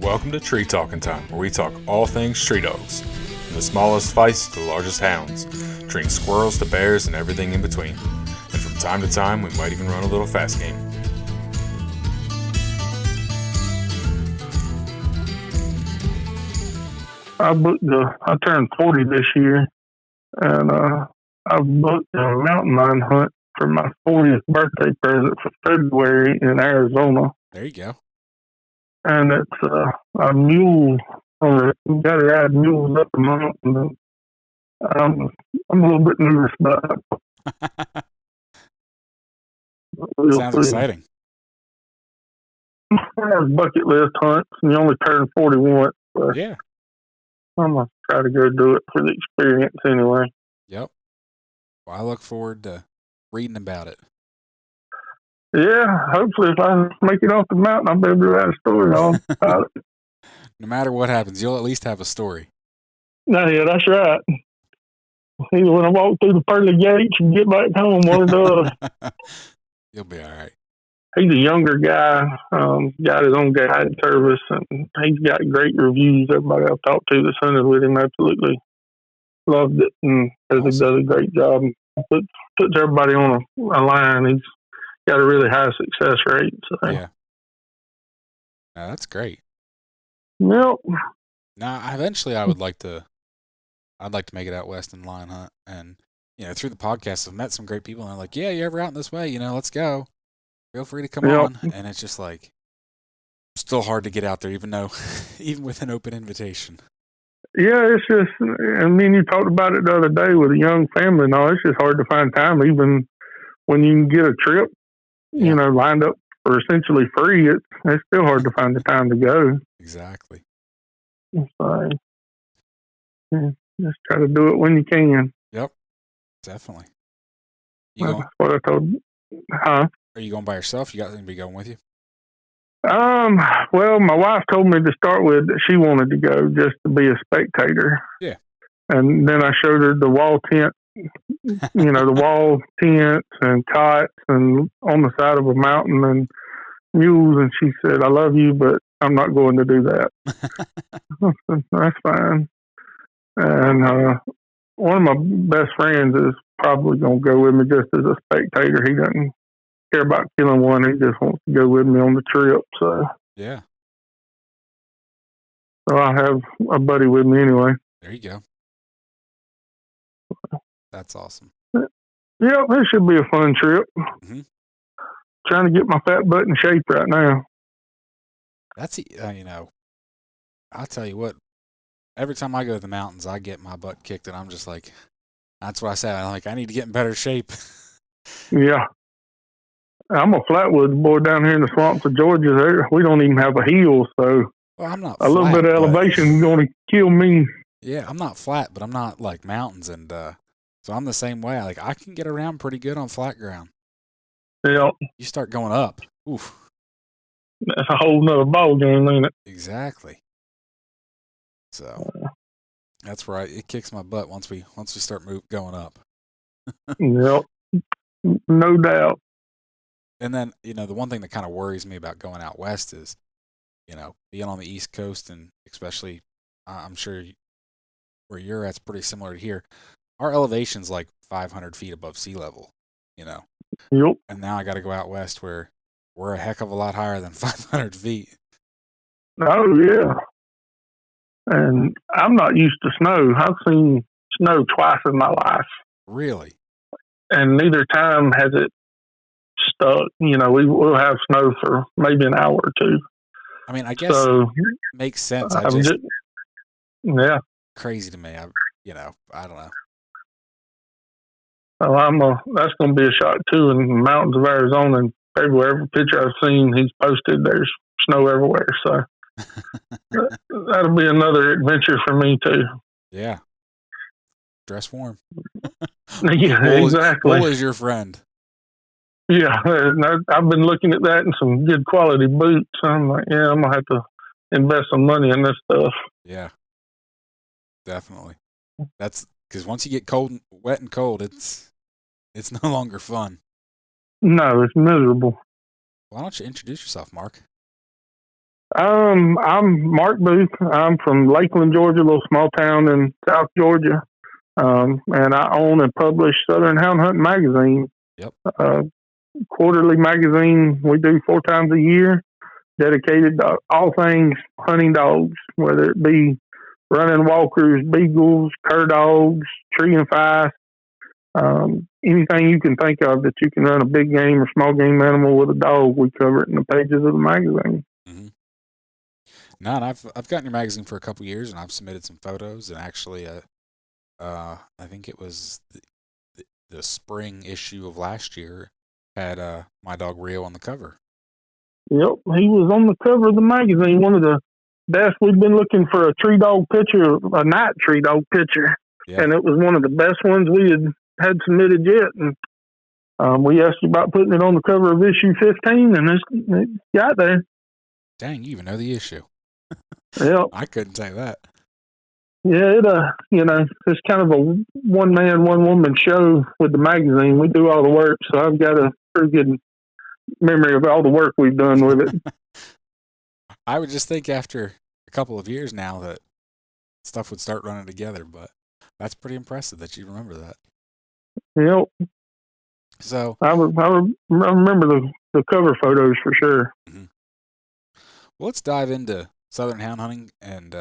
Welcome to Tree Talking Time, where we talk all things tree dogs, from the smallest feists to the largest hounds, treating squirrels to bears and everything in between. And from time to time, we might even run a little fast game. I turned 40 this year, and I booked a mountain lion hunt for my 40th birthday present for February in Arizona. There you go. And it's a mule. You got to ride mules up the mountain. I'm a little bit nervous about it. Sounds exciting. Bucket list hunts, and you only turn 40 once. So Yeah. I'm going to try to go do it for the experience anyway. Yep. Well, I look forward to reading about it. Yeah, hopefully if I make it off the mountain, I'll be able to write a story on about it. No matter what happens, you'll at least have a story. No, yeah, that's right. Either when I walk through the pearly gates and get back home, one or the other. You'll be all right. He's a younger guy, got his own guide service, and he's got great reviews. Everybody I've talked to that's hunted with him absolutely loved it, and says he does a great job. Puts everybody on a line. He's got a really high success rate. So. Yeah. No, that's great. Yep. Now, eventually, I'd like to make it out west and lion hunt, and through the podcast, I've met some great people, and they're like, "Yeah, you ever out this way? Let's go. Feel free to come on." And it's just like still hard to get out there, even with an open invitation. Yeah, it's just. I mean, you talked about it the other day with a young family and all. It's just hard to find time, even when you can get a trip, lined up for essentially free. It's still hard to find the time to go. Exactly. So, just try to do it when you can. Yep, definitely. That's what I told. Huh? Are you going by yourself? You got anybody going with you? Well, my wife told me to start with that she wanted to go just to be a spectator. Yeah. And then I showed her the wall tent, the wall tents and cots and on the side of a mountain and mules. And she said, "I love you, but I'm not going to do that." That's fine. And one of my best friends is probably going to go with me just as a spectator. He doesn't care about killing one. He just wants to go with me on the trip. So yeah. So I have a buddy with me anyway. There you go. That's awesome. Yeah, it should be a fun trip. Mm-hmm. Trying to get my fat butt in shape right now. That's I'll tell you what. Every time I go to the mountains, I get my butt kicked, and I'm just like, that's what I said. I'm like, I need to get in better shape. Yeah. I'm a flatwoods boy down here in the swamps of Georgia. We don't even have a hill, so I'm not a little bit of elevation is going to kill me. Yeah, I'm not flat, but I'm not like mountains, and so I'm the same way. I can get around pretty good on flat ground. Yeah. You start going up, oof. That's a whole nother ball game, ain't it? Exactly. So that's right. It kicks my butt once we start going up. Yep. No doubt. And then, the one thing that kind of worries me about going out west is, being on the East Coast, and especially, I'm sure where you're at's pretty similar to here. Our elevation's like 500 feet above sea level, Yep. And now I got to go out west where we're a heck of a lot higher than 500 feet. Oh, yeah. And I'm not used to snow. I've seen snow twice in my life. Really? And neither time has it stuck. We'll have snow for maybe an hour or two. I mean, I guess it makes sense. Yeah. Crazy to me. I don't know. Well, that's going to be a shock too. In the mountains of Arizona, and every picture I've seen, he's posted, there's snow everywhere. So that'll be another adventure for me too. Yeah. Dress warm. Yeah, exactly. Bull is your friend. Yeah, I've been looking at that and some good quality boots. I'm like, yeah, I'm gonna have to invest some money in this stuff. Yeah, definitely. That's because once you get wet and cold, it's no longer fun. No, it's miserable. Why don't you introduce yourself, Mark? I'm Mark Booth. I'm from Lakeland, Georgia, a little small town in South Georgia. And I own and publish Southern Hound Hunting Magazine, Yep. Quarterly magazine we do 4 times a year, dedicated to all things hunting dogs, whether it be running walkers, beagles, cur dogs, tree and fast, anything you can think of that you can run a big game or small game animal with a dog, we cover it in the pages of the magazine. Mm-hmm. No, and I've gotten your magazine for a couple years, and I've submitted some photos, and actually, I think it was the spring issue of last year had my dog Rio on the cover. Yep, he was on the cover of the magazine. One of the best. We've been looking for a tree dog picture, a night tree dog picture, and it was one of the best ones we had submitted yet. And we asked you about putting it on the cover of issue 15, and it got there. Dang, you even know the issue. Yep. I couldn't say that. Yeah, it's kind of a one man, one woman show with the magazine. We do all the work, so I've got a pretty good memory of all the work we've done with it. I would just think after a couple of years now that stuff would start running together, but that's pretty impressive that you remember that. Yep. So I remember the cover photos for sure. Mm-hmm. Well, let's dive into Southern Hound hunting, and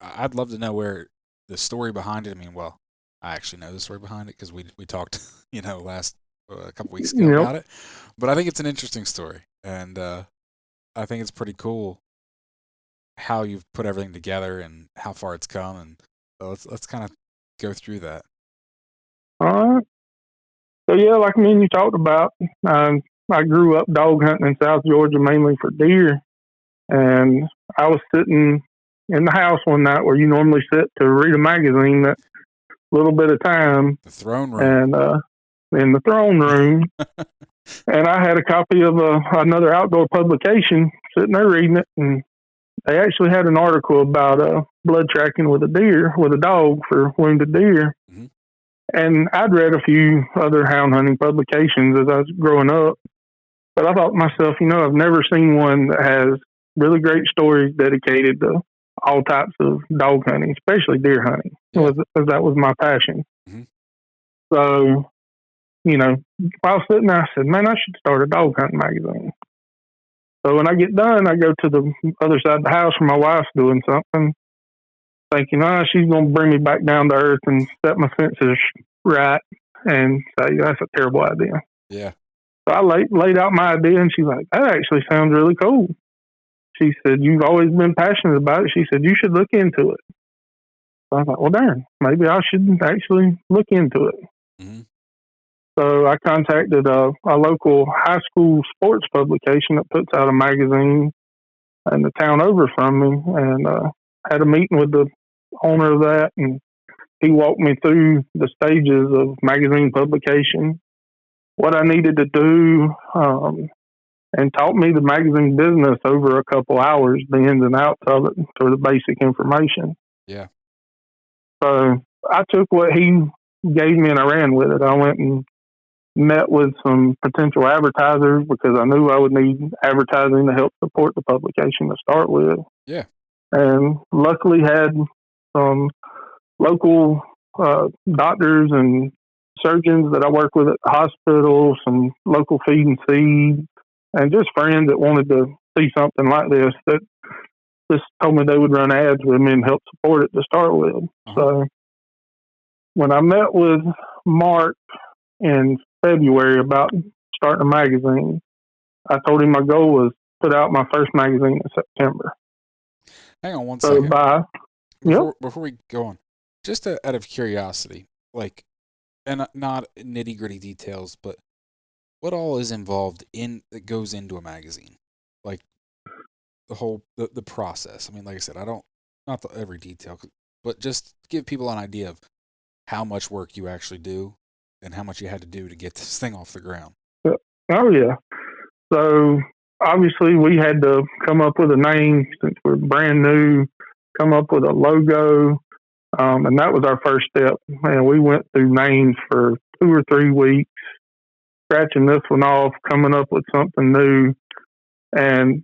I'd love to know where the story behind it. I mean, well, I actually know the story behind it because we talked, last a couple weeks ago about it. But I think it's an interesting story, and I think it's pretty cool how you've put everything together and how far it's come. And so let's kind of go through that. All right. So yeah, like me and you talked about, I grew up dog hunting in South Georgia mainly for deer, and I was sitting in the house one night where you normally sit to read a magazine that little bit of time. The throne room. And in the throne room. And I had a copy of another outdoor publication sitting there reading it, and they actually had an article about blood tracking with a dog for wounded deer. Mm-hmm. And I'd read a few other hound hunting publications as I was growing up, but I thought to myself, I've never seen one that has really great stories dedicated to all types of dog hunting, especially deer hunting, because that was my passion. Mm-hmm. So, while I was sitting there, I said, man, I should start a dog hunting magazine. So when I get done, I go to the other side of the house where my wife's doing something, thinking, she's going to bring me back down to earth and set my senses right and say, that's a terrible idea. Yeah. So I laid out my idea, and she's like, that actually sounds really cool. She said, you've always been passionate about it. She said, you should look into it. So I thought, well, darn, maybe I should actually look into it. Mm-hmm. So I contacted a local high school sports publication that puts out a magazine in the town over from me, and had a meeting with the owner of that, and he walked me through the stages of magazine publication, what I needed to do, and taught me the magazine business over a couple hours, the ins and outs of it for the basic information. Yeah. So I took what he gave me and I ran with it. I went and met with some potential advertisers because I knew I would need advertising to help support the publication to start with. Yeah. And luckily had some local doctors and surgeons that I work with at the hospital, some local feed and seed, and just friends that wanted to see something like this that just told me they would run ads with me and help support it to start with. Uh-huh. So when I met with Mark in February about starting a magazine, I told him my goal was put out my first magazine in September. Hang on one second. Before we go on, just out of curiosity, and not nitty gritty details, but what all is involved that goes into a magazine? Like the whole the process. I mean, like I said, not every detail, but just give people an idea of how much work you actually do and how much you had to do to get this thing off the ground. Oh yeah. So obviously we had to come up with a name since we're brand new, come up with a logo. And that was our first step. And we went through names for 2 or 3 weeks, scratching this one off, coming up with something new. And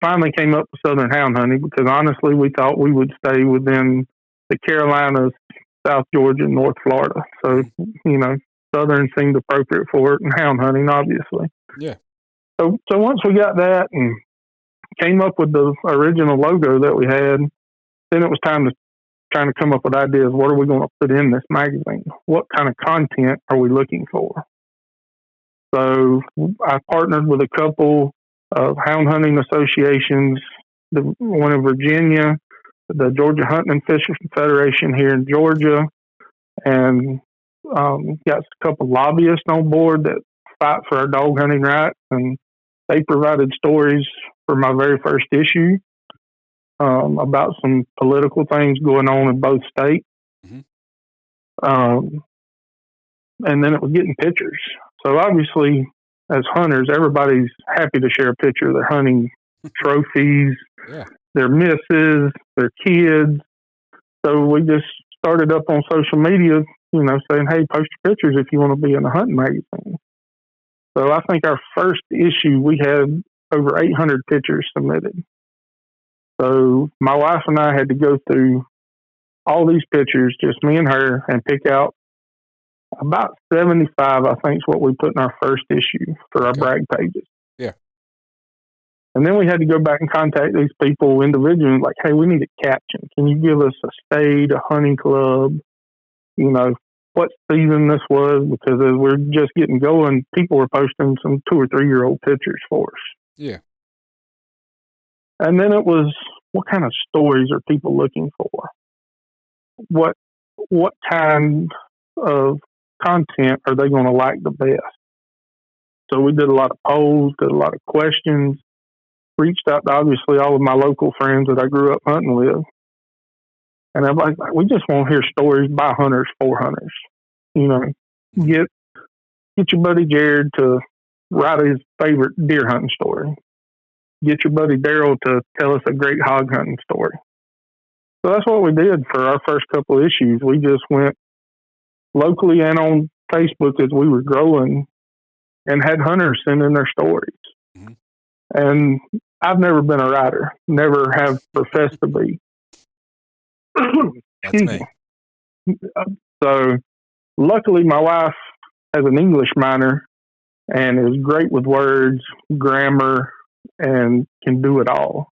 finally came up with Southern Hound hunting because honestly, we thought we would stay within the Carolinas, South Georgia, and North Florida. So, Southern seemed appropriate for it, and hound hunting, obviously. Yeah. So once we got that and came up with the original logo that we had, then it was time to trying to come up with ideas. What are we going to put in this magazine? What kind of content are we looking for? So I partnered with a couple of hound hunting associations, the one in Virginia, the Georgia Hunting and Fishing Federation here in Georgia, and got a couple lobbyists on board that fight for our dog hunting rights, and they provided stories for my very first issue about some political things going on in both states. Mm-hmm. And then it was getting pictures. So obviously, as hunters, everybody's happy to share a picture of their hunting trophies, their misses, their kids. So we just started up on social media, saying, hey, post your pictures if you want to be in a hunting magazine. So I think our first issue, we had over 800 pictures submitted. So my wife and I had to go through all these pictures, just me and her, and pick out about 75, I think, is what we put in our first issue for our brag pages. Yeah. And then we had to go back and contact these people individually, like, hey, we need a caption. Can you give us a state, a hunting club, what season this was? Because as we're just getting going, people were posting some 2 or 3 year old pictures for us. Yeah. And then it was, what kind of stories are people looking for? What kind of content are they going to like the best? So we did a lot of polls, did a lot of questions, reached out to obviously all of my local friends that I grew up hunting with. And I'm like, we just want to hear stories by hunters for hunters. Get your buddy Jared to write his favorite deer hunting story. Get your buddy Daryl to tell us a great hog hunting story. So that's what we did for our first couple of issues. We just went locally and on Facebook as we were growing and had hunters send in their stories. Mm-hmm. And I've never been a writer, never have professed to be. That's me. So luckily my wife has an English minor and is great with words, grammar, and can do it all.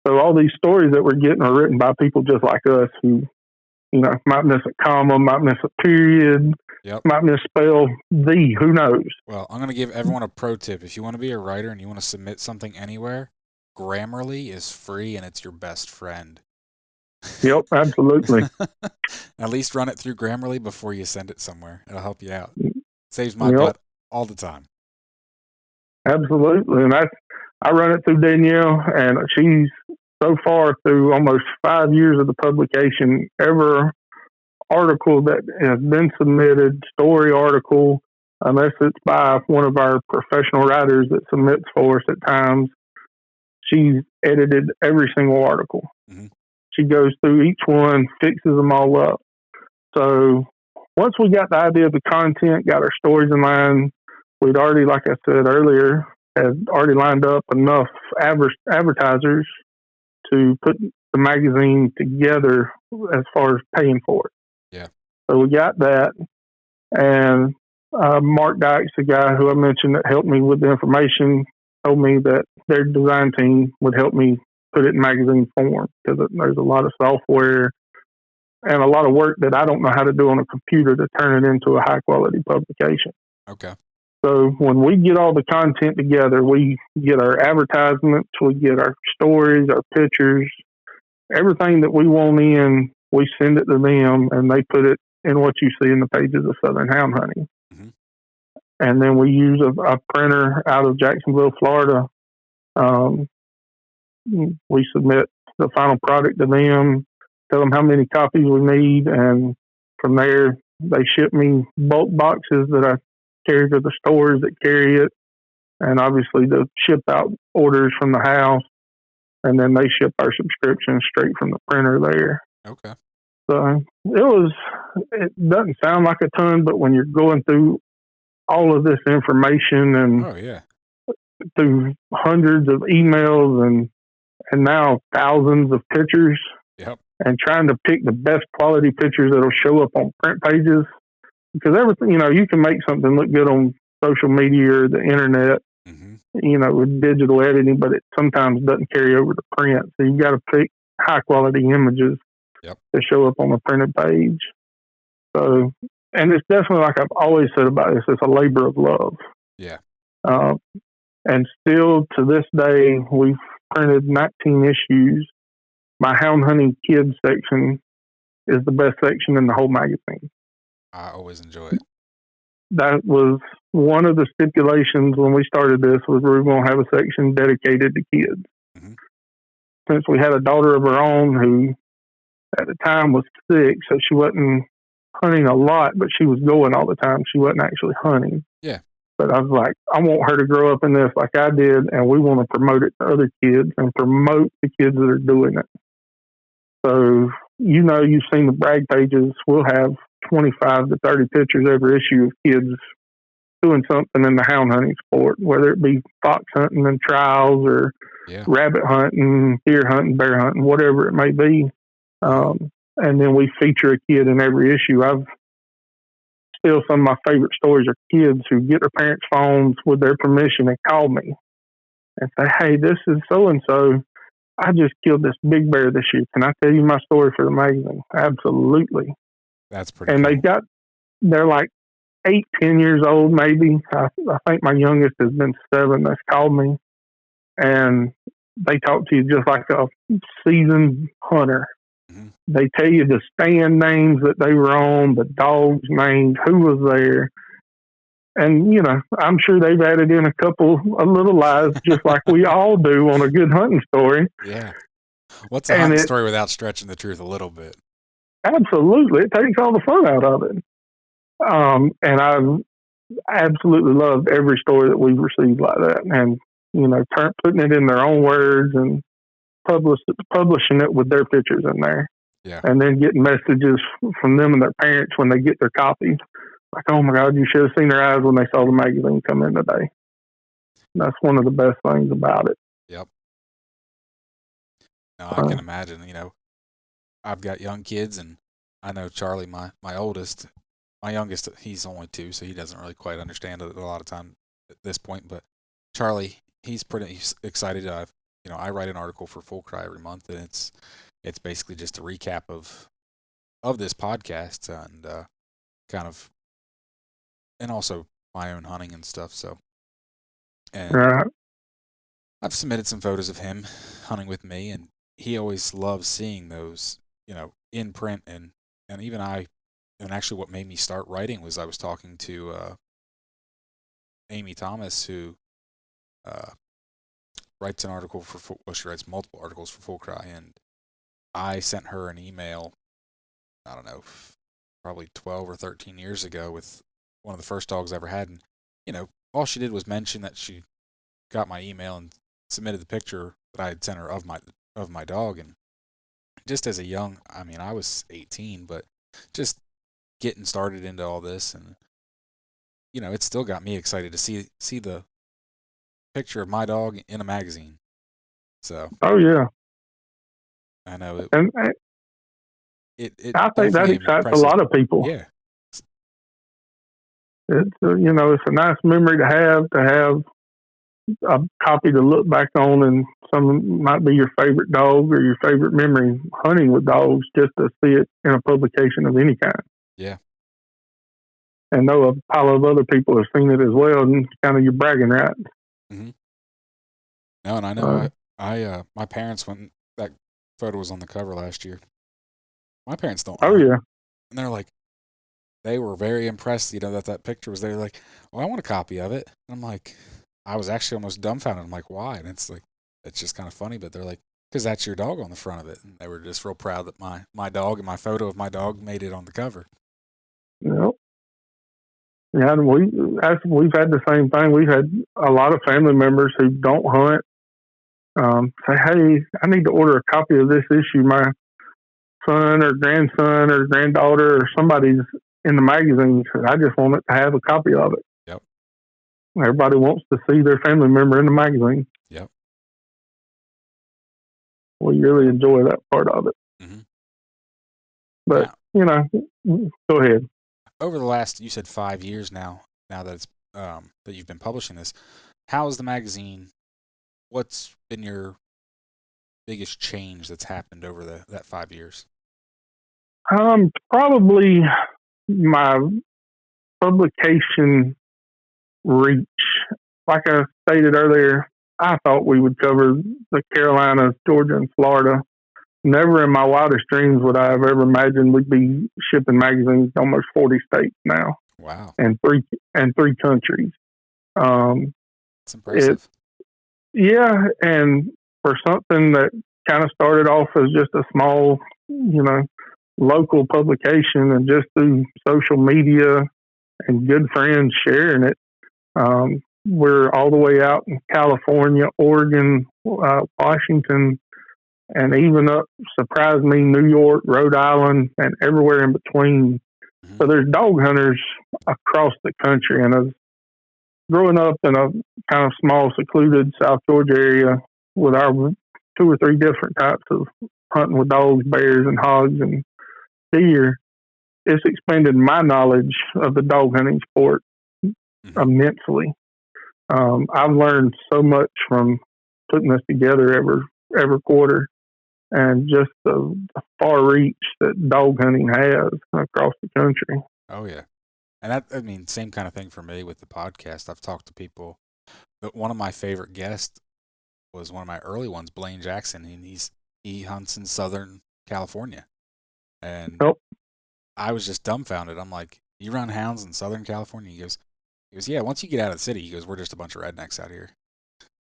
So all these stories that we're getting are written by people just like us who, might miss a comma, might miss a period, might misspell the, who knows. Well, I'm going to give everyone a pro tip. If you want to be a writer and you want to submit something anywhere, Grammarly is free and it's your best friend. Yep, absolutely. At least run it through Grammarly before you send it somewhere. It'll help you out. Saves my butt all the time. Absolutely. And I run it through Dannyelle, and she's so far through almost 5 years of the publication, every article that has been submitted, story article, unless it's by one of our professional writers that submits for us at times, she's edited every single article. Mm-hmm. She goes through each one, fixes them all up. So once we got the idea of the content, got our stories in line, we'd already, like I said earlier, had already lined up enough advertisers to put the magazine together as far as paying for it. Yeah. So we got that. And Mark Dykes, the guy who I mentioned that helped me with the information, told me that their design team would help me put it in magazine form because there's a lot of software and a lot of work that I don't know how to do on a computer to turn it into a high quality publication. Okay. So when we get all the content together, we get our advertisements, we get our stories, our pictures, everything that we want in, we send it to them and they put it in what you see in the pages of Southern Hound Hunting. Mm-hmm. And then we use a printer out of Jacksonville, Florida. We submit the final product to them, tell them how many copies we need, and from there they ship me bulk boxes that I carry to the stores that carry it, and obviously the ship out orders from the house, and then they ship our subscription straight from the printer there. Okay. So it doesn't sound like a ton, but when you're going through all of this information and through hundreds of emails and now thousands of pictures. Yep. And trying to pick the best quality pictures that'll show up on print pages. Because everything, you can make something look good on social media or the internet, with digital editing, but it sometimes doesn't carry over to print. So you've got to pick high quality images to show up on a printed page. So, and it's definitely, like I've always said about this, it's a labor of love. Yeah. And still to this day, we've printed 19 issues. My Hound Hunting Kids section is the best section in the whole magazine. I always enjoy it. That was one of the stipulations when we started this, was we were going to have a section dedicated to kids. Since we had a daughter of her own who at the time was sick, so she wasn't hunting a lot, but she was going all the time. She wasn't actually hunting. Yeah. But I was like, I want her to grow up in this like I did, and we want to promote it to other kids and promote the kids that are doing it. So, you've seen the brag pages. We'll have 25 to 30 pictures every issue of kids doing something in the hound hunting sport, whether it be fox hunting and trials or rabbit hunting, deer hunting, bear hunting, whatever it may be. And then we feature a kid in every issue. Still, some of my favorite stories are kids who get their parents' phones with their permission and call me and say, "Hey, this is so-and-so. I just killed this big bear this year. Can I tell you my story for the magazine?" Absolutely. That's pretty and cool. They're like 8-10 years old, maybe. I think my youngest has been 7 that's called me. And they talk to you just like a seasoned hunter. They tell you the stand names that they were on, the dogs named, who was there. And, I'm sure they've added in a little lies, just like we all do on a good hunting story. Yeah. What's a hunting story without stretching the truth a little bit? Absolutely. It takes all the fun out of it. And I've absolutely loved every story that we've received like that. And, putting it in their own words and publishing it with their pictures in there. Yeah. And then getting messages from them and their parents when they get their copies. Like, oh my God, you should have seen their eyes when they saw the magazine come in today. That's one of the best things about it. Yep. No, I can imagine, I've got young kids, and I know Charlie, my oldest, my youngest, he's only 2, so he doesn't really quite understand it a lot of time at this point. But Charlie, he's pretty excited. I write an article for Full Cry every month, and it's basically just a recap of this podcast and kind of, and also my own hunting and stuff. So, and I've submitted some photos of him hunting with me, and he always loves seeing those, in print. And even and actually what made me start writing was I was talking to Amy Thomas, who writes an article she writes multiple articles for Full Cry, and I sent her an email, I don't know, probably 12 or 13 years ago with one of the first dogs I ever had. And, all she did was mention that she got my email and submitted the picture that I had sent her of my dog. And just as I was 18, but just getting started into all this, and, it still got me excited to see the picture of my dog in a magazine. So. Oh, yeah. I know it. And I think that excites a lot of people. Yeah. It's it's a nice memory to have a copy to look back on, and some might be your favorite dog or your favorite memory hunting with dogs, just to see it in a publication of any kind. Yeah. And know a pile of other people have seen it as well, and it's kind of your bragging rights. Mm-hmm. No, and I know my parents, when that photo was on the cover last year, my parents don't. Oh, yeah. And they're like, they were very impressed, that picture was there. They're like, well, I want a copy of it. And I'm like, I was actually almost dumbfounded. I'm like, why? And it's like, it's just kind of funny, but they're like, because that's your dog on the front of it. And they were just real proud that my dog and my photo of my dog made it on the cover. Yep. Yeah, and we've had the same thing. We've had a lot of family members who don't hunt say, hey, I need to order a copy of this issue. My son or grandson or granddaughter or somebody's in the magazine. I just want it to have a copy of it. Yep. everybody wants to see their family member in the magazine. Yep. We really enjoy that part of it. Mm-hmm. But, go ahead. Over the last, you said 5 years now that it's that you've been publishing this, how is the magazine? What's been your biggest change that's happened over that 5 years? Probably my publication reach. Like I stated earlier, I thought we would cover the Carolinas, Georgia, and Florida. Never in my wildest dreams would I have ever imagined we'd be shipping magazines to almost 40 states now. Wow. And three countries. That's impressive. And for something that kind of started off as just a small, local publication, and just through social media and good friends sharing it, we're all the way out in California, Oregon, Washington, and even up, surprised me, New York, Rhode Island, and everywhere in between. Mm-hmm. So there's dog hunters across the country. And as growing up in a kind of small, secluded South Georgia area with our 2 or 3 different types of hunting with dogs, bears, and hogs and deer, it's expanded my knowledge of the dog hunting sport immensely. I've learned so much from putting this together every quarter, and just the far reach that dog hunting has across the country. Oh yeah, and same kind of thing for me with the podcast. I've talked to people, but one of my favorite guests was one of my early ones, Blaine Jackson, and he hunts in Southern California, and I was just dumbfounded. I'm like, "You run hounds in Southern California?" He goes, "Yeah. Once you get out of the city," he goes, "we're just a bunch of rednecks out here."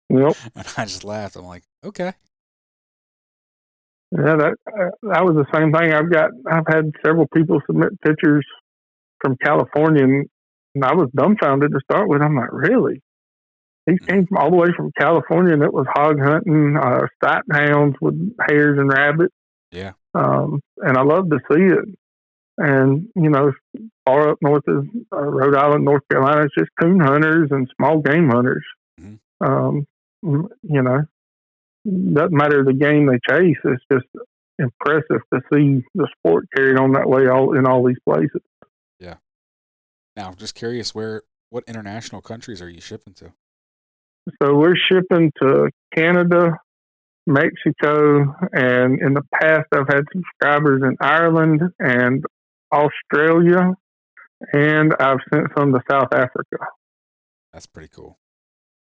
Yep. And I just laughed. I'm like, "Okay." Yeah, that was the same thing. I've had several people submit pictures from California, and I was dumbfounded to start with. I'm like, really? These came from all the way from California, and it was hog hunting, sight hounds with hares and rabbits. Yeah. And I love to see it. And, far up north is Rhode Island, North Carolina, it's just coon hunters and small game hunters. Mm-hmm. Doesn't matter the game they chase. It's just impressive to see the sport carried on that way in all these places. Yeah. Now, just curious, what international countries are you shipping to? So we're shipping to Canada, Mexico, and in the past I've had subscribers in Ireland and Australia, and I've sent some to South Africa. That's pretty cool.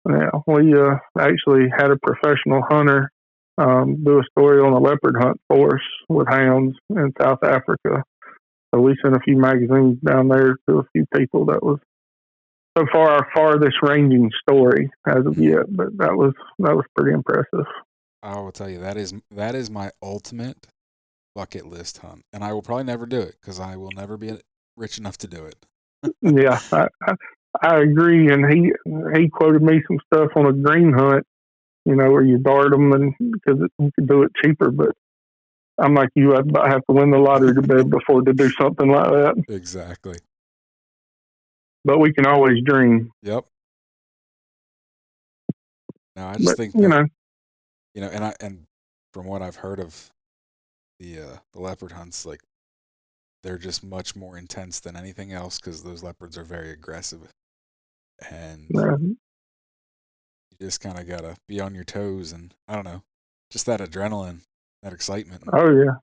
Yeah, we actually had a professional hunter do a story on a leopard hunt for us with hounds in South Africa. So we sent a few magazines down there to a few people. That was so far our farthest ranging story as of yet, but that was pretty impressive. I will tell you, that is my ultimate bucket list hunt, and I will probably never do it because I will never be rich enough to do it. Yeah, I agree. And he quoted me some stuff on a green hunt, where you dart them, and because you could do it cheaper. But I'm like you, I'd have to win the lottery to do something like that. Exactly. But we can always dream. Yep. No, I just think that, and from what I've heard of the leopard hunts, like they're just much more intense than anything else because those leopards are very aggressive, and you just kind of gotta be on your toes, and I don't know, just that adrenaline, that excitement. Oh yeah,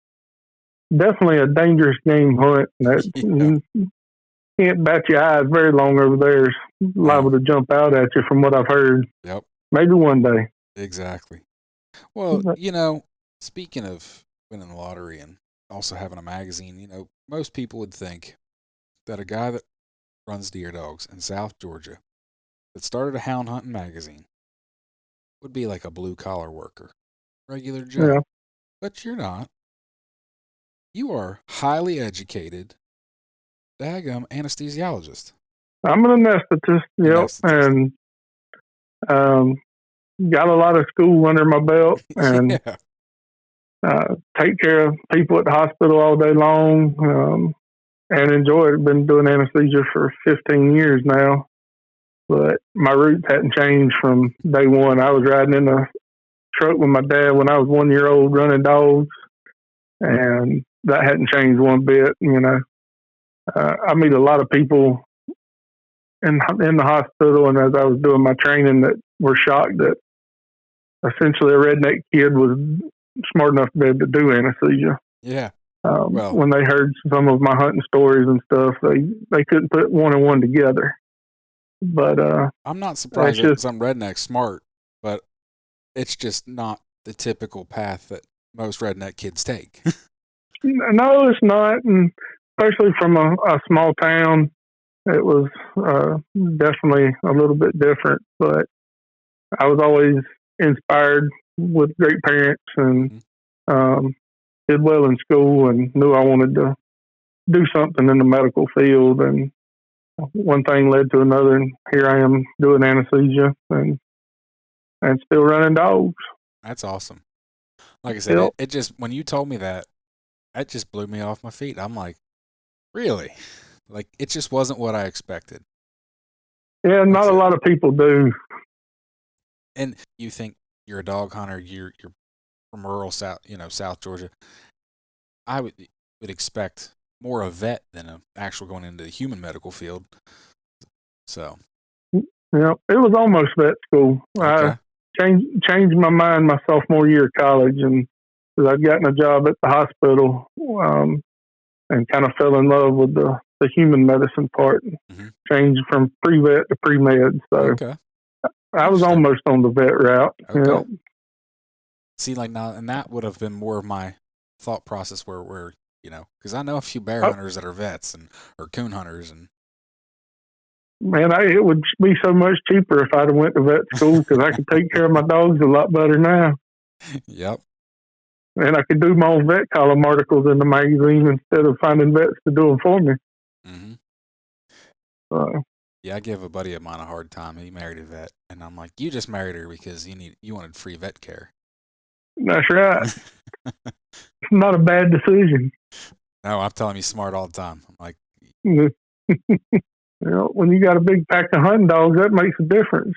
definitely a dangerous game hunt. You can't bat your eyes very long over there. It's liable to jump out at you, from what I've heard. Yep. Maybe one day. Exactly. Well, speaking of winning the lottery and also having a magazine, most people would think that a guy that runs deer dogs in South Georgia that started a hound hunting magazine would be like a blue collar worker, regular Joe. Yeah. But you're not. You are highly educated, daggum anesthesiologist. I'm an anesthetist, and got a lot of school under my belt, and take care of people at the hospital all day long, and enjoy it. Been doing anesthesia for 15 years now. but my roots hadn't changed from day one. I was riding in a truck with my dad when I was 1 year old running dogs, and that hadn't changed one bit. I meet a lot of people in the hospital, and as I was doing my training, that were shocked that essentially a redneck kid was smart enough to be able to do anesthesia. Yeah. When they heard some of my hunting stories and stuff, they couldn't put one and one together. But I'm not surprised that some rednecks smart, but it's just not the typical path that most redneck kids take. No, it's not, and especially from a small town, it was definitely a little bit different. But I was always inspired with great parents and did well in school and knew I wanted to do something in the medical field. And one thing led to another, and here I am doing anesthesia and still running dogs. That's awesome. Like I said, it just, when you told me that just blew me off my feet. I'm like, really? Like, it just wasn't what I expected. Yeah, not a lot of people do. And you think you're a dog hunter, you're from rural South Georgia. I would expect more a vet than an actual going into the human medical field. So, yeah, it was almost vet school. Okay. I changed my mind my sophomore year of college, and because I'd gotten a job at the hospital, and kind of fell in love with the human medicine part. Changed from pre-vet to pre-med. So I was almost on the vet route. Okay. See, like now, and that would have been more of my thought process where because I know a few bear hunters that are vets or coon hunters, and man, it would be so much cheaper if I'd have went to vet school because I could take care of my dogs a lot better now. Yep. And I could do my own vet column articles in the magazine instead of finding vets to do them for me. Yeah, I give a buddy of mine a hard time. He married a vet, and I'm like, you just married her because you wanted free vet care. That's right. Not a bad decision. No, I'm telling you, smart all the time. I'm like, when you got a big pack of hunting dogs, that makes a difference.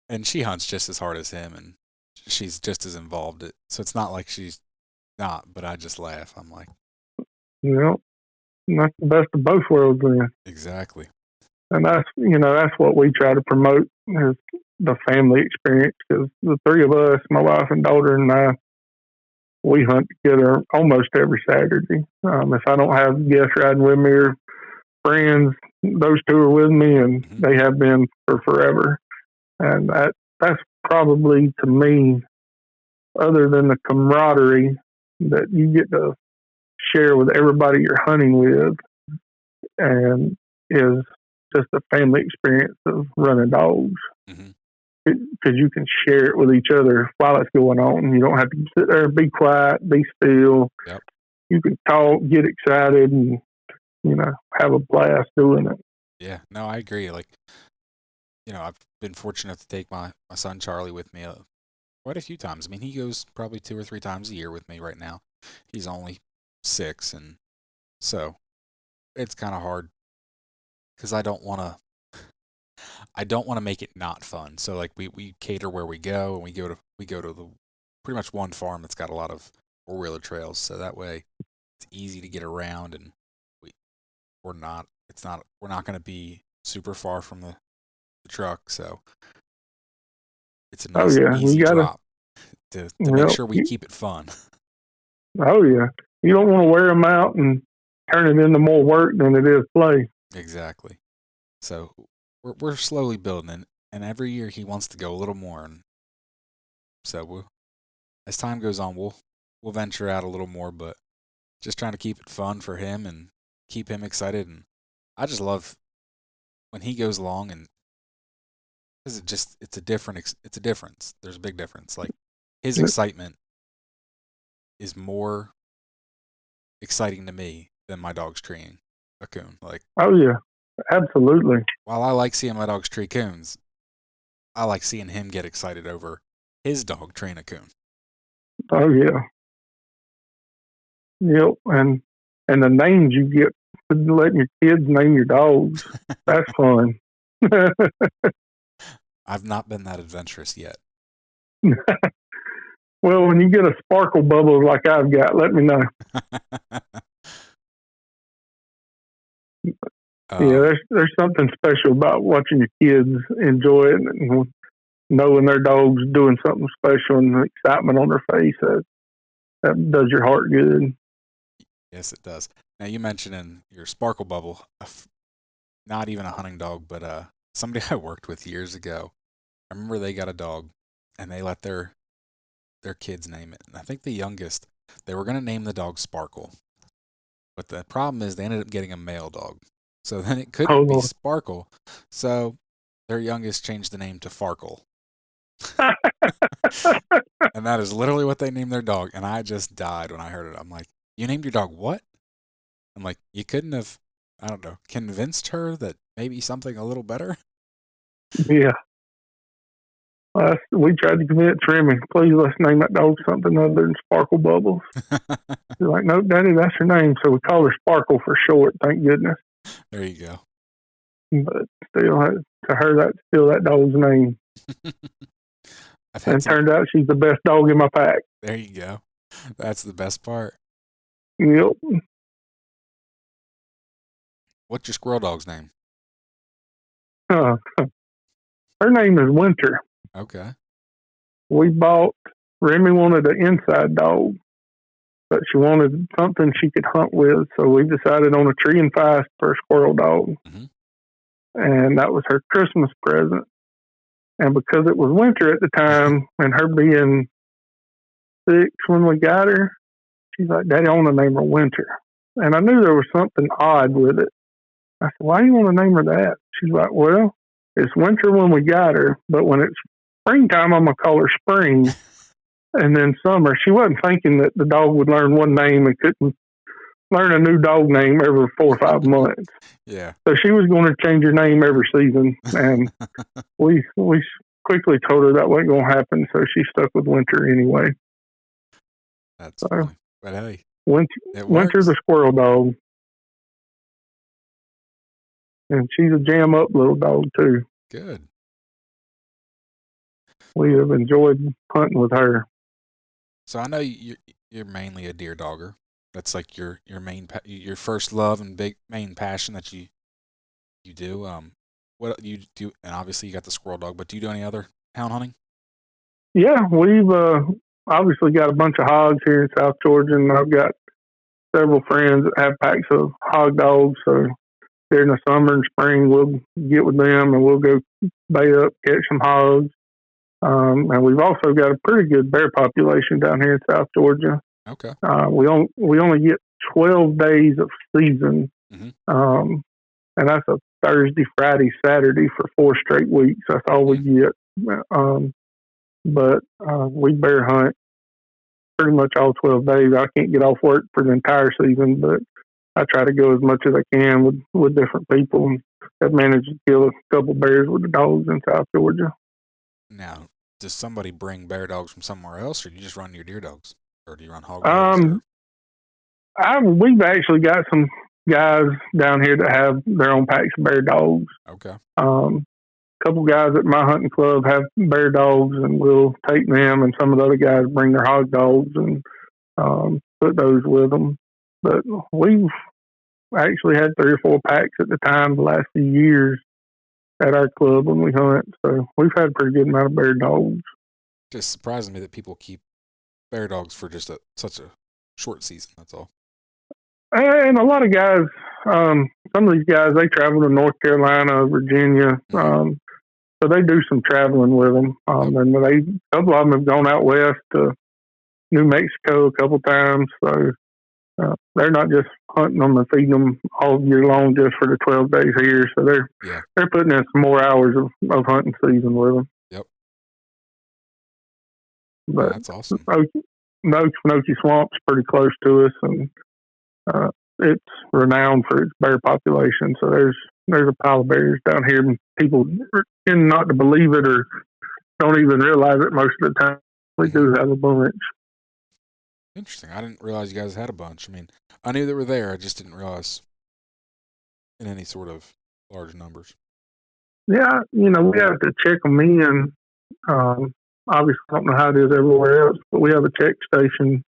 And she hunts just as hard as him, and she's just as involved. So it's not like she's not, but I just laugh. I'm like, that's the best of both worlds then. Exactly. And that's what we try to promote is the family experience, because the three of us, my wife and daughter and I, we hunt together almost every Saturday. If I don't have guests riding with me or friends, those two are with me, and they have been for forever. And that's probably, to me, other than the camaraderie that you get to share with everybody you're hunting with, and is just a family experience of running dogs. Because you can share it with each other while it's going on. You don't have to sit there and be quiet, be still. Yep. You can talk, get excited, and have a blast doing it. Yeah, no, I agree. Like, I've been fortunate to take my son Charlie with me quite a few times. I mean, he goes probably 2 or 3 times a year with me right now. He's only 6, and so it's kind of hard because I don't want to make it not fun. So like we cater where we go, and we go to the pretty much one farm that's got a lot of 4-wheeler trails, so that way it's easy to get around, and we're not going to be super far from the truck, so it's a nice easy drop to make sure we keep it fun. Oh yeah, you don't want to wear them out and turn it into more work than it is play. Exactly. So we're slowly building, and every year he wants to go a little more, and so as time goes on, we'll venture out a little more, but just trying to keep it fun for him and keep him excited. And I just love when he goes along, and it's a difference. There's a big difference. Like, his excitement is more exciting to me than my dog's treeing a coon. Like, oh yeah, absolutely. While I like seeing my dogs tree coons, I like seeing him get excited over his dog treeing a coon. Oh yeah. Yep, and the names you get, letting your kids name your dogs, that's fun. I've not been that adventurous yet. Well, when you get a sparkle bubble like I've got, let me know. Yeah, there's something special about watching your kids enjoy it and knowing their dog's doing something special and the excitement on their face. That does your heart good. Yes, it does. Now, you mentioned in your sparkle bubble, not even a hunting dog, but somebody I worked with years ago. I remember they got a dog, and they let their kids name it. And I think the youngest, they were going to name the dog Sparkle. But the problem is they ended up getting a male dog. So then it Oh couldn't be Lord. Sparkle. So their youngest changed the name to Farkle. And that is literally what they named their dog. And I just died when I heard it. I'm like, you named your dog what? I'm like, you couldn't have, I don't know, convinced her that maybe something a little better? Yeah. We tried to convince Remy, please let's name that dog something other than Sparkle Bubbles. She's like, no, Daddy, that's her name. So we call her Sparkle for short, thank goodness. There you go. But still, to her, that's still that dog's name. And it turned out she's the best dog in my pack. There you go. That's the best part. Yep. What's your squirrel dog's name? Her name is Winter. Okay. Remy wanted an inside dog, but she wanted something she could hunt with. So we decided on a tree and fast for a squirrel dog. Mm-hmm. And that was her Christmas present. And because it was winter at the time and her being 6 when we got her, she's like, Daddy, I want to name her Winter. And I knew there was something odd with it. I said, why do you want to name her that? She's like, well, it's winter when we got her, but when it's springtime, I'm going to call her Spring. And then summer, she wasn't thinking that the dog would learn one name and couldn't learn a new dog name every 4 or 5 months. Yeah. So she was going to change her name every season. And we quickly told her that wasn't going to happen. So she stuck with Winter anyway. That's funny. But hey, Winter's a squirrel dog. And she's a jam up little dog too. Good. We have enjoyed hunting with her. So I know you're mainly a deer dogger. That's like your your first love and big main passion that you do. What you do, and obviously you got the squirrel dog. But do you do any other hound hunting? Yeah, we've obviously got a bunch of hogs here in South Georgia, and I've got several friends that have packs of hog dogs. So during the summer and spring, we'll get with them and we'll go bay up, catch some hogs. And we've also got a pretty good bear population down here in South Georgia. Okay. We only get 12 days of season, and that's a Thursday, Friday, Saturday for 4 straight weeks. That's all we get. But we bear hunt pretty much all 12 days. I can't get off work for the entire season, but I try to go as much as I can with different people, and have managed to kill a couple bears with the dogs in South Georgia. Now, does somebody bring bear dogs from somewhere else, or do you just run your deer dogs, or do you run hog dogs? We've actually got some guys down here that have their own packs of bear dogs. Okay. Couple guys at my hunting club have bear dogs, and we'll take them, and some of the other guys bring their hog dogs and put those with them. But we've actually had 3 or 4 packs at the time the last few years at our club when we hunt. So we've had a pretty good amount of bear dogs. Just surprising me that people keep bear dogs for just such a short season. That's all. And a lot of guys, some of these guys, they travel to North Carolina, Virginia. So they do some traveling with them. And a couple of them have gone out west to New Mexico a couple times. So they're not just hunting them and feeding them all year long just for the 12 days here. So they're putting in some more hours of hunting season with them. Yep. But that's awesome. Noki Swamp's pretty close to us, and it's renowned for its bear population. So there's a pile of bears down here, and people tend not to believe it or don't even realize it most of the time. We do have a bunch. Interesting. I didn't realize you guys had a bunch. I mean, I knew they were there. I just didn't realize in any sort of large numbers. Yeah, we have to check them in. Obviously, I don't know how it is everywhere else, but we have a check station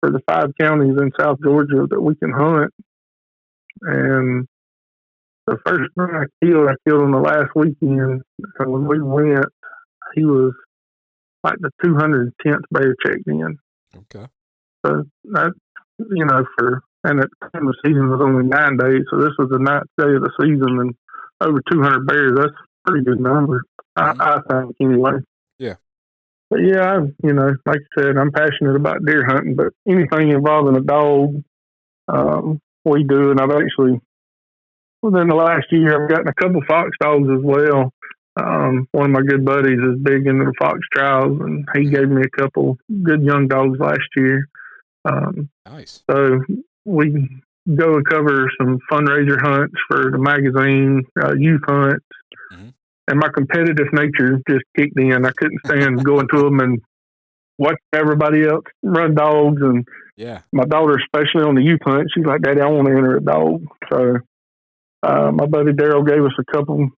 for the 5 counties in South Georgia that we can hunt. And the first one I killed on the last weekend. So when we went, he was like the 210th bear checked in. Okay. So that, and at the time the season was only 9 days, so this was the 9th day of the season, and over 200 bears. That's a pretty good number, I think, anyway. Yeah. But yeah, like I said, I'm passionate about deer hunting, but anything involving a dog, we do. And I've actually, within the last year, I've gotten a couple fox dogs as well. One of my good buddies is big into the fox trials, and he gave me a couple good young dogs last year. Nice. So we go and cover some fundraiser hunts for the magazine, youth hunts. Mm-hmm. And my competitive nature just kicked in. I couldn't stand going to them and watching everybody else run dogs. And my daughter, especially on the youth hunt, she's like, "Daddy, I want to enter a dog." So my buddy Daryl gave us a couple,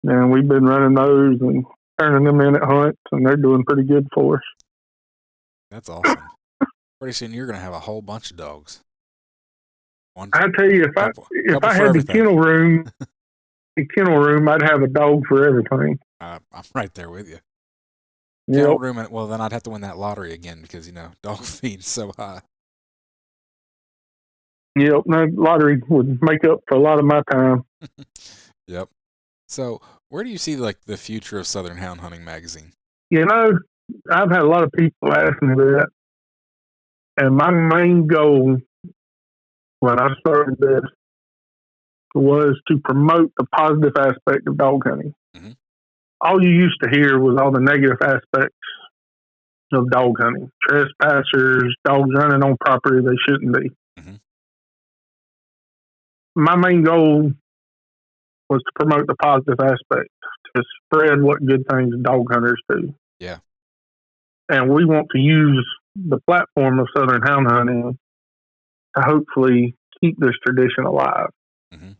and we've been running those and turning them in at hunts, and they're doing pretty good for us. That's awesome. Pretty soon you're going to have a whole bunch of dogs. I tell you, if I had the kennel room, I'd have a dog for everything. I'm right there with you. Kennel room, well, then I'd have to win that lottery again because, dog feed's so high. Yep, no, lottery would make up for a lot of my time. Yep. So, where do you see, the future of Southern Hound Hunting magazine? I've had a lot of people ask me that. And my main goal when I started this was to promote the positive aspect of dog hunting. Mm-hmm. All you used to hear was all the negative aspects of dog hunting. Trespassers, dogs running on property they shouldn't be. Mm-hmm. My main goal was to promote the positive aspect, to spread what good things dog hunters do. Yeah. And we want to use the platform of Southern Hound Hunting to hopefully keep this tradition alive. Mm-hmm.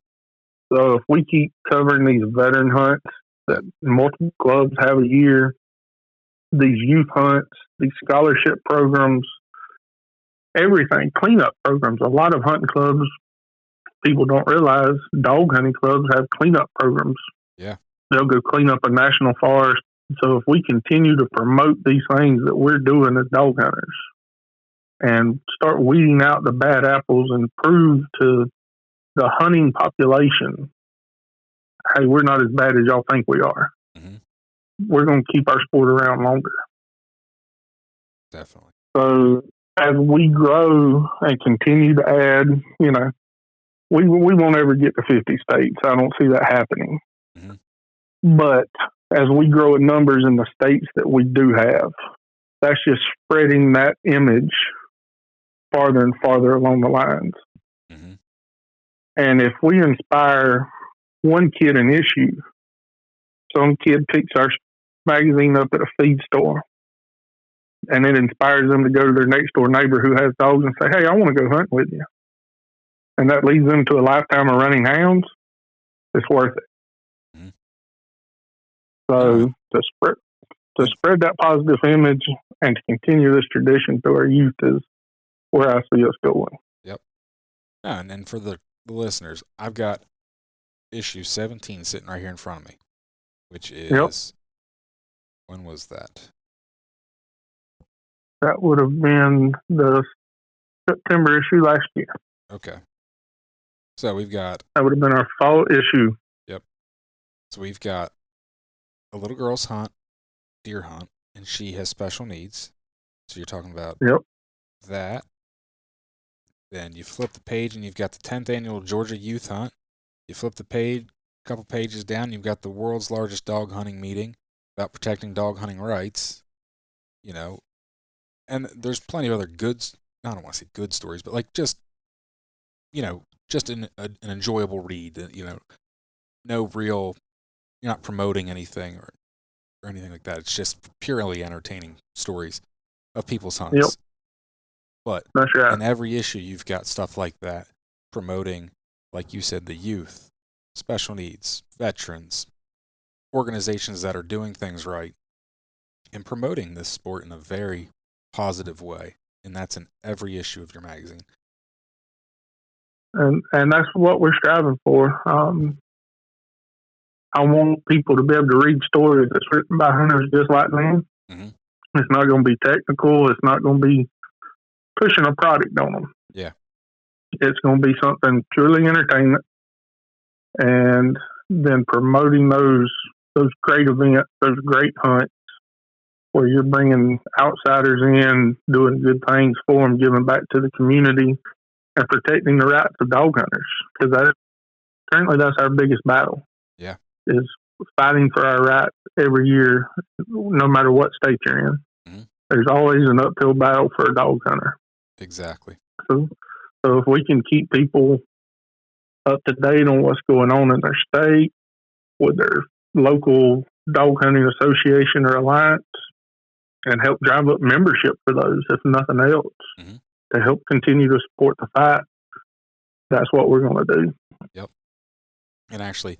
So if we keep covering these veteran hunts that multiple clubs have a year, these youth hunts, these scholarship programs, everything, cleanup programs, a lot of hunting clubs, people don't realize dog hunting clubs have cleanup programs. Yeah. They'll go clean up a national forest. So if we continue to promote these things that we're doing as dog hunters and start weeding out the bad apples and prove to the hunting population, hey, we're not as bad as y'all think we are. Mm-hmm. We're going to keep our sport around longer. Definitely. So as we grow and continue to add, we won't ever get to 50 states. I don't see that happening. Mm-hmm. But as we grow in numbers in the states that we do have, that's just spreading that image farther and farther along the lines. Mm-hmm. And if we inspire one kid an issue, some kid picks our magazine up at a feed store, and it inspires them to go to their next door neighbor who has dogs and say, "Hey, I want to go hunt with you." And that leads them to a lifetime of running hounds. It's worth it. Mm-hmm. So to spread that positive image and to continue this tradition through our youth is where I see us going. Yep. Yeah, and for the listeners, I've got issue 17 sitting right here in front of me, which is, when was that? That would have been the September issue last year. Okay. So we've got... That would have been our fall issue. Yep. So we've got a little girl's deer hunt, and she has special needs. So you're talking about that. Then you flip the page, and you've got the 10th annual Georgia Youth Hunt. You flip the page, a couple pages down, you've got the world's largest dog hunting meeting about protecting dog hunting rights. And there's plenty of other I don't want to say good stories, but just an enjoyable read. No real, you're not promoting anything or anything like that. It's just purely entertaining stories of people's hunts. Yep. But that's right. In every issue, you've got stuff like that promoting, like you said, the youth, special needs, veterans, organizations that are doing things right and promoting this sport in a very positive way, and that's in every issue of your magazine. And that's what we're striving for. I want people to be able to read stories that's written by hunters just like them. Mm-hmm. It's not going to be technical. It's not going to be pushing a product on them. Yeah. It's going to be something purely entertainment, and then promoting those great events, those great hunts, where you're bringing outsiders in, doing good things for them, giving back to the community, and protecting the rights of dog hunters. Because currently that's our biggest battle. Yeah. Is fighting for our rights every year, no matter what state you're in. Mm-hmm. There's always an uphill battle for a dog hunter. Exactly. So if we can keep people up to date on what's going on in their state, with their local dog hunting association or alliance, and help drive up membership for those, if nothing else, mm-hmm. to help continue to support the fight, that's what we're going to do. Yep. And actually,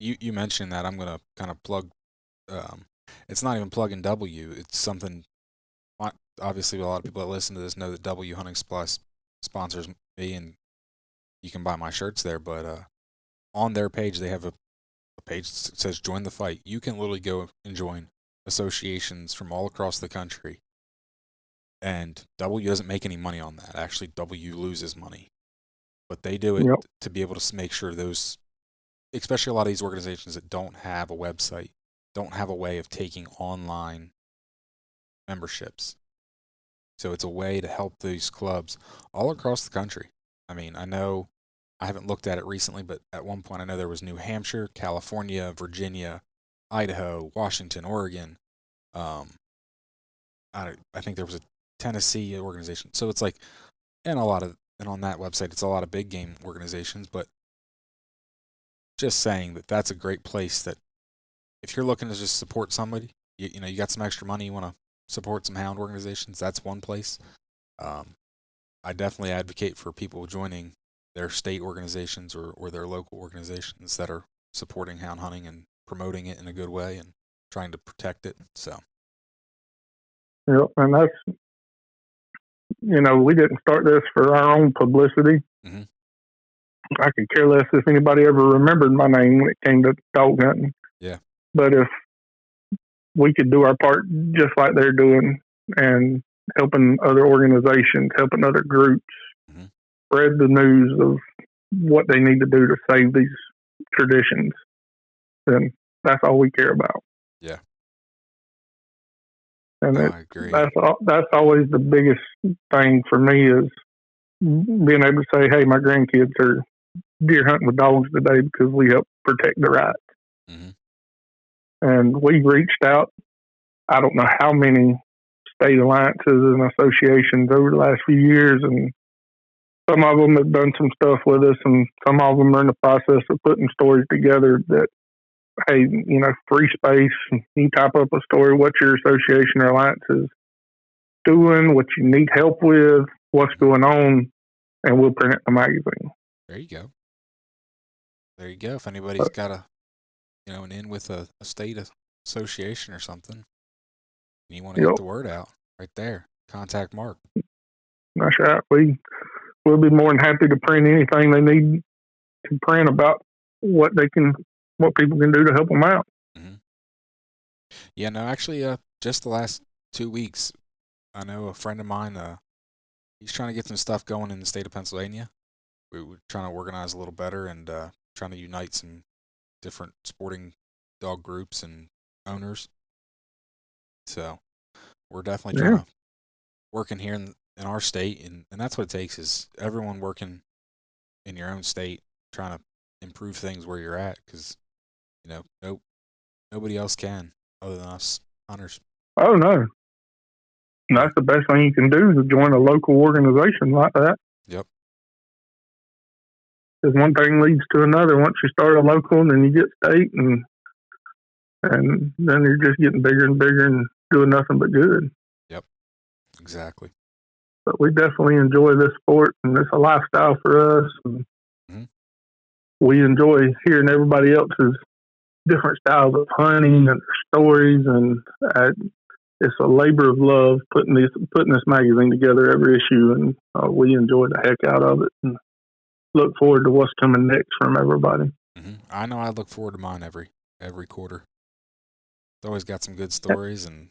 you mentioned that. I'm going to kind of plug, it's not even plug and W. It's something, obviously a lot of people that listen to this know that W Hunting Supply sponsors me, and you can buy my shirts there. But on their page, they have a page that says join the fight. You can literally go and join associations from all across the country. And W doesn't make any money on that. Actually, W loses money. But they do it to be able to make sure those, especially a lot of these organizations that don't have a website, don't have a way of taking online memberships. So it's a way to help these clubs all across the country. I mean, I know I haven't looked at it recently, but at one point I know there was New Hampshire, California, Virginia, Idaho, Washington, Oregon. I think there was a Tennessee organization. So it's like, and on that website, it's a lot of big game organizations, but just saying that that's a great place that if you're looking to just support somebody, you got some extra money, you want to support some hound organizations, that's one place. I definitely advocate for people joining their state organizations or their local organizations that are supporting hound hunting and promoting it in a good way and trying to protect it. So. Yeah, and that's, we didn't start this for our own publicity. Mm-hmm. I could care less if anybody ever remembered my name when it came to dog hunting. Yeah. But if we could do our part just like they're doing and helping other organizations, helping other groups, mm-hmm. spread the news of what they need to do to save these traditions, then that's all we care about. Yeah. And I agree. That's always the biggest thing for me is being able to say, hey, my grandkids are deer hunting with dogs today because we help protect the rights. Mm-hmm. And we've reached out, I don't know how many state alliances and associations over the last few years, and some of them have done some stuff with us, and some of them are in the process of putting stories together that, hey, free space, you type up a story, what your association or alliance is doing, what you need help with, what's going on, and we'll print it in the magazine. There you go. If anybody's got an in with a state association or something, and you want to get the word out, right there, contact Mark. That's right. We'll be more than happy to print anything they need to print about what people can do to help them out. Mm-hmm. Yeah, no, actually, just the last 2 weeks, I know a friend of mine, he's trying to get some stuff going in the state of Pennsylvania. We were trying to organize a little better and trying to unite some different sporting dog groups and owners. So we're definitely trying to work in here in our state, and that's what it takes is everyone working in your own state, trying to improve things where you're at, because nobody else can other than us hunters. Oh no, that's the best thing you can do is join a local organization like that. Yep. Because one thing leads to another. Once you start a local, and then you get state, and then you're just getting bigger and bigger and doing nothing but good. Yep, exactly. But we definitely enjoy this sport, and it's a lifestyle for us. And mm-hmm. we enjoy hearing everybody else's different styles of hunting and stories, and it's a labor of love putting this magazine together every issue, and we enjoy the heck out of it and look forward to what's coming next from everybody. I know I look forward to mine every quarter. It's always got some good stories, and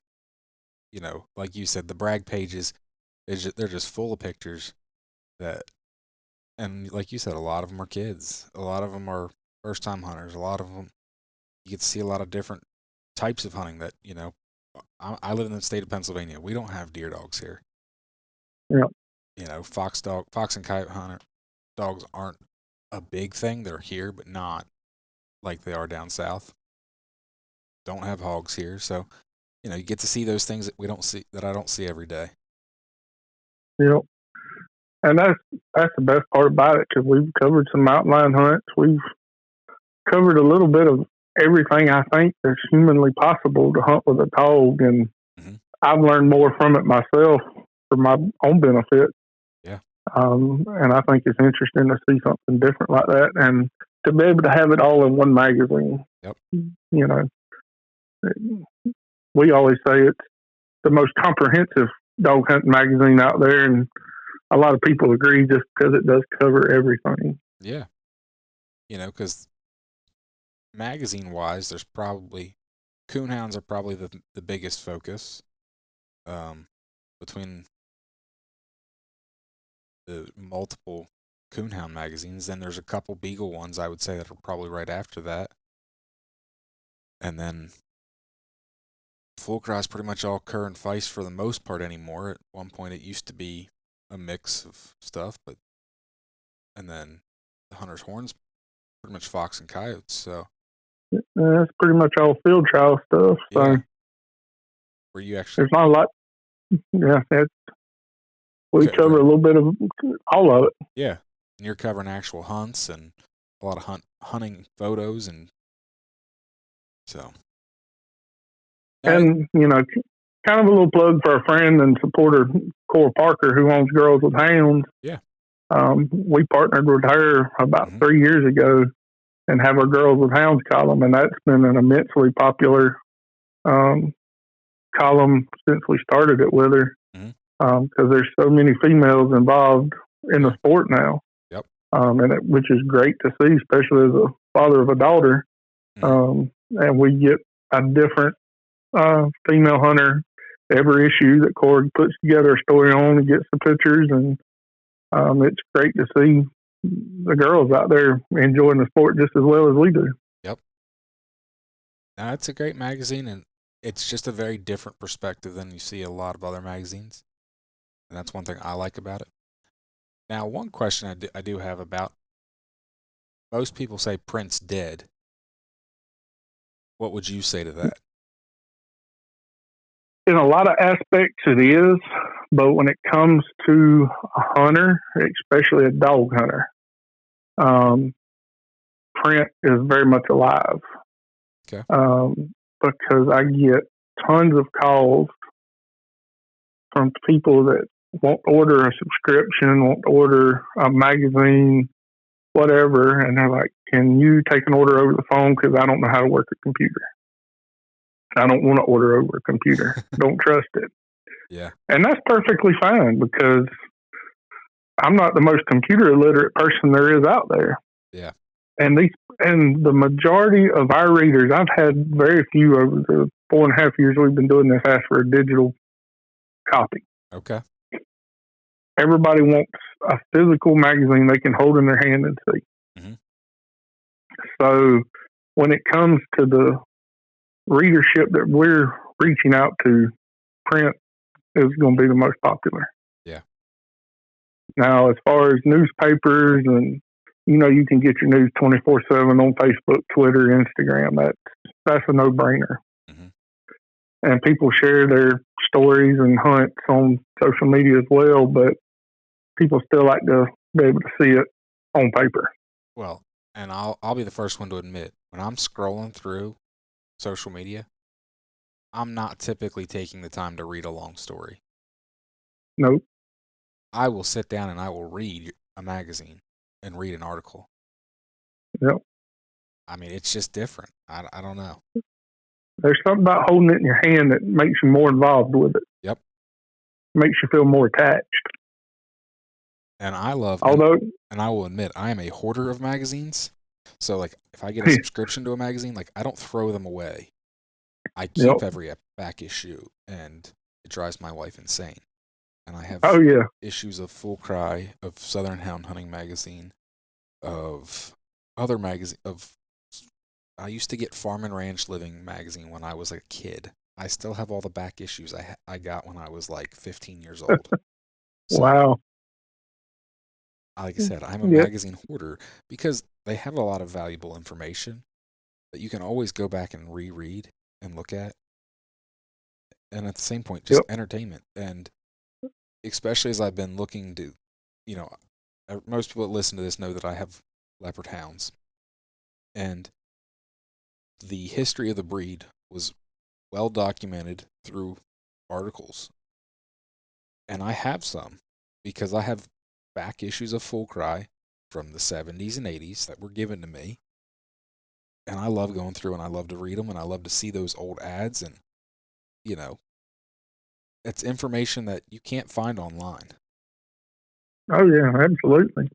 like you said, the brag pages, they're just full of pictures that, and like you said, a lot of them are kids. A lot of them are first time hunters. A lot of them, you get to see a lot of different types of hunting that, I live in the state of Pennsylvania. We don't have deer dogs here. Yeah. Fox and coyote hunter dogs aren't a big thing. They're here, but not like they are down south. Don't have hogs here, so you get to see those things that I don't see every day. Yep. And that's the best part about it, because we've covered some mountain lion hunts. We've covered a little bit of everything I think that's humanly possible to hunt with a dog, and I've learned more from it myself for my own benefit. Yeah. And I think it's interesting to see something different like that, and to be able to have it all in one magazine. Yep. We always say it's the most comprehensive dog hunting magazine out there, and a lot of people agree just because it does cover everything. Yeah. Because magazine-wise, there's probably coonhounds are probably the biggest focus between the multiple coonhound magazines. Then there's a couple beagle ones, I would say, that are probably right after that. And then full cry is pretty much all cur and feist for the most part anymore. At one point, it used to be a mix of stuff, and then the hunter's horns, pretty much fox and coyotes. So that's pretty much all field trial stuff. So yeah. Were you actually? There's not a lot. Yeah, we cover a little bit of all of it. Yeah, and you're covering actual hunts and a lot of hunting photos, and so. And kind of a little plug for our friend and supporter Cora Parker, who owns Girls with Hounds. Yeah. We partnered with her about 3 years ago and have our Girls with Hounds column, and that's been an immensely popular column since we started it with her, because there's so many females involved in the sport now. Yep. Which is great to see, especially as a father of a daughter. And we get a different female hunter every issue that Cord puts together a story on and gets the pictures, and it's great to see the girls out there enjoying the sport just as well as we do. Yep. Now, it's a great magazine, and it's just a very different perspective than you see a lot of other magazines, and that's one thing I like about it. Now, one question I do have about, most people say print's dead. What would you say to that? In a lot of aspects it is, but when it comes to a hunter, especially a dog hunter, print is very much alive. Okay. Because I get tons of calls from people that won't order a subscription, won't order a magazine, whatever, and they're like, can you take an order over the phone, because I don't know how to work a computer. I don't want to order over a computer. Don't trust it. Yeah. And that's perfectly fine, because I'm not the most computer illiterate person there is out there. Yeah. And the majority of our readers, I've had very few over the 4.5 years we've been doing this, ask for a digital copy. Okay. Everybody wants a physical magazine they can hold in their hand and see. So when it comes to the readership that we're reaching out to, print is going to be the most popular. Yeah. Now, as far as newspapers, and you can get your news 24/7 on Facebook, Twitter, Instagram. That's a no-brainer. And people share their stories and hunts on social media as well, but people still like to be able to see it on paper. Well, and I'll be the first one to admit, when I'm scrolling through social media, I'm not typically taking the time to read a long story. Nope. I will sit down and I will read a magazine and read an article. Yep. I mean, it's just different. I don't know. There's something about holding it in your hand that makes you more involved with it. Yep. Makes you feel more attached. And I love, Although, and I will admit, I am a hoarder of magazines. So, like, if I get a subscription to a magazine, like, I don't throw them away. I keep yep. every back issue, and it drives my wife insane. And I have Oh yeah, issues of Full Cry, of Southern Hound Hunting magazine, of other magazine, of I used to get Farm and Ranch Living magazine when I was a kid. I still have all the back issues I got when I was like 15 years old. So, wow. like I said, I'm a Yep. magazine hoarder because they have a lot of valuable information that you can always go back and reread and look at. And at the same point, just Yep. entertainment. And especially as I've been looking to, most people that listen to this know that I have leopard hounds. And the history of the breed was well documented through articles. And I have some because I have back issues of Full Cry from the 70s and 80s that were given to me. And I love going through and I love to read them and I love to see those old ads. And, it's information that you can't find online. Oh yeah, absolutely.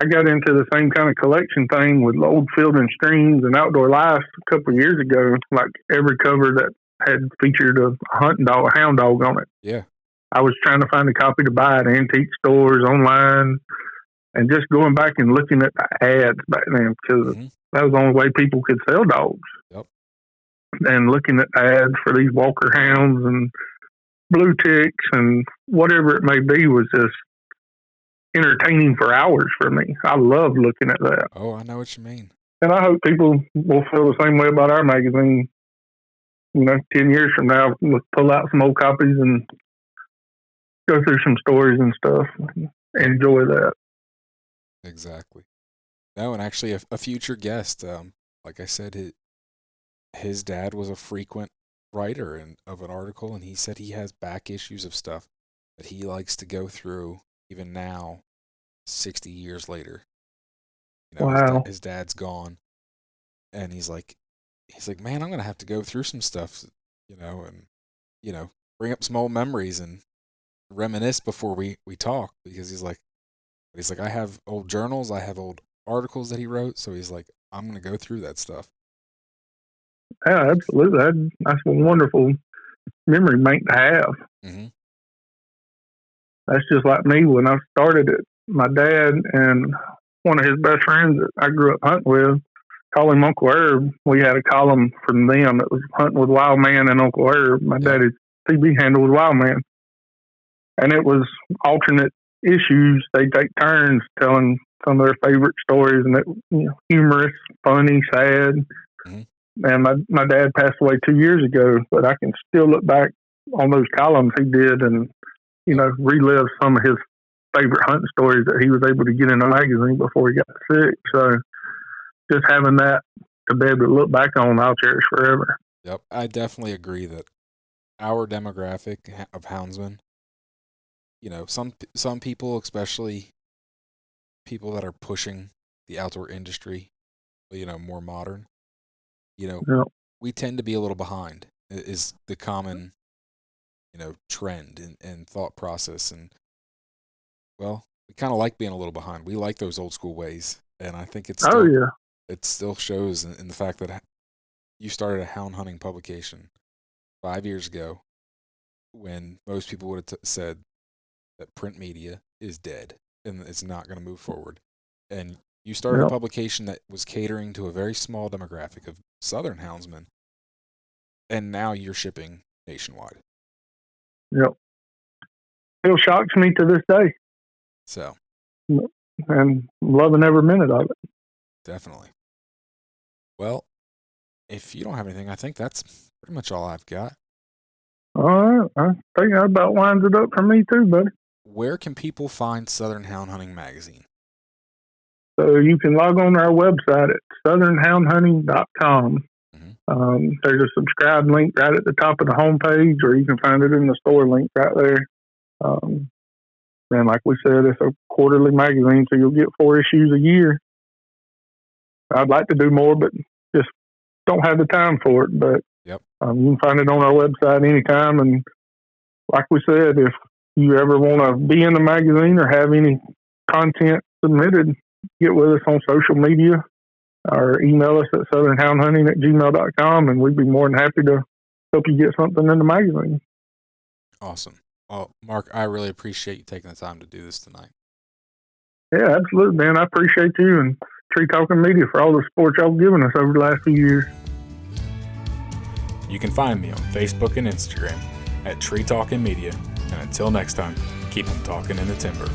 I got into the same kind of collection thing with Old Field and Streams and Outdoor Life a couple of years ago. Like every cover that had featured a hunting dog, a hound dog on it. Yeah. I was trying to find a copy to buy at antique stores, online, and just going back and looking at the ads back then because that was the only way people could sell dogs. Yep. And looking at ads for these Walker hounds and blue ticks and whatever it may be was just entertaining for hours for me. I love looking at that. Oh, I know what you mean. And I hope people will feel the same way about our magazine. 10 years from now, we'll pull out some old copies and go through some stories and stuff. Enjoy that. Exactly. No, and actually, a future guest, like I said, his dad was a frequent writer of an article, and he said he has back issues of stuff that he likes to go through even now, 60 years later. Wow. His dad's gone, and he's like, man, I'm gonna have to go through some stuff, and bring up some old memories and reminisce before we talk because he's like, I have old journals, I have old articles that he wrote, so he's like, I'm gonna go through that stuff. Yeah, absolutely. That's a wonderful memory bank to have. Mm-hmm. That's just like me when I started it. My dad and one of his best friends that I grew up hunting with, call him Uncle Herb. We had a column from them that was Hunting with Wild Man and Uncle Herb. My daddy's CB handle was Wild Man. And it was alternate issues. They take turns telling some of their favorite stories, and it humorous, funny, sad. Mm-hmm. And my dad passed away 2 years ago, but I can still look back on those columns he did and, relive some of his favorite hunting stories that he was able to get in a magazine before he got sick. So just having that to be able to look back on, I'll cherish forever. Yep. I definitely agree that our demographic of houndsmen, some people, especially people that are pushing the outdoor industry, more modern, we tend to be a little behind is the common, trend and thought process. And, well, we kind of like being a little behind. We like those old school ways. And I think it still shows in the fact that you started a hound hunting publication 5 years ago when most people would have said that print media is dead and it's not going to move forward. And you started a publication that was catering to a very small demographic of Southern houndsmen, and now you're shipping nationwide. Yep. Still shocks me to this day. So. And loving every minute of it. Definitely. Well, if you don't have anything, I think that's pretty much all I've got. All right. I think that about winds it up for me too, buddy. Where can people find Southern Hound Hunting Magazine? So you can log on to our website at southernhoundhunting.com. Mm-hmm. There's a subscribe link right at the top of the homepage, or you can find it in the store link right there. And like we said, it's a quarterly magazine, so you'll get 4 issues a year. I'd like to do more, but just don't have the time for it. But Yep. You can find it on our website anytime. And like we said, if you ever want to be in the magazine or have any content submitted, get with us on social media or email us at southernhoundhunting@gmail.com, and we'd be more than happy to help you get something in the magazine. Awesome. Well, Mark, I really appreciate you taking the time to do this tonight. Yeah, absolutely, man. I appreciate you and Tree Talking Media for all the support y'all given us over the last few years. You can find me on Facebook and Instagram at Tree Talking Media. And until next time, keep them talking in the timber.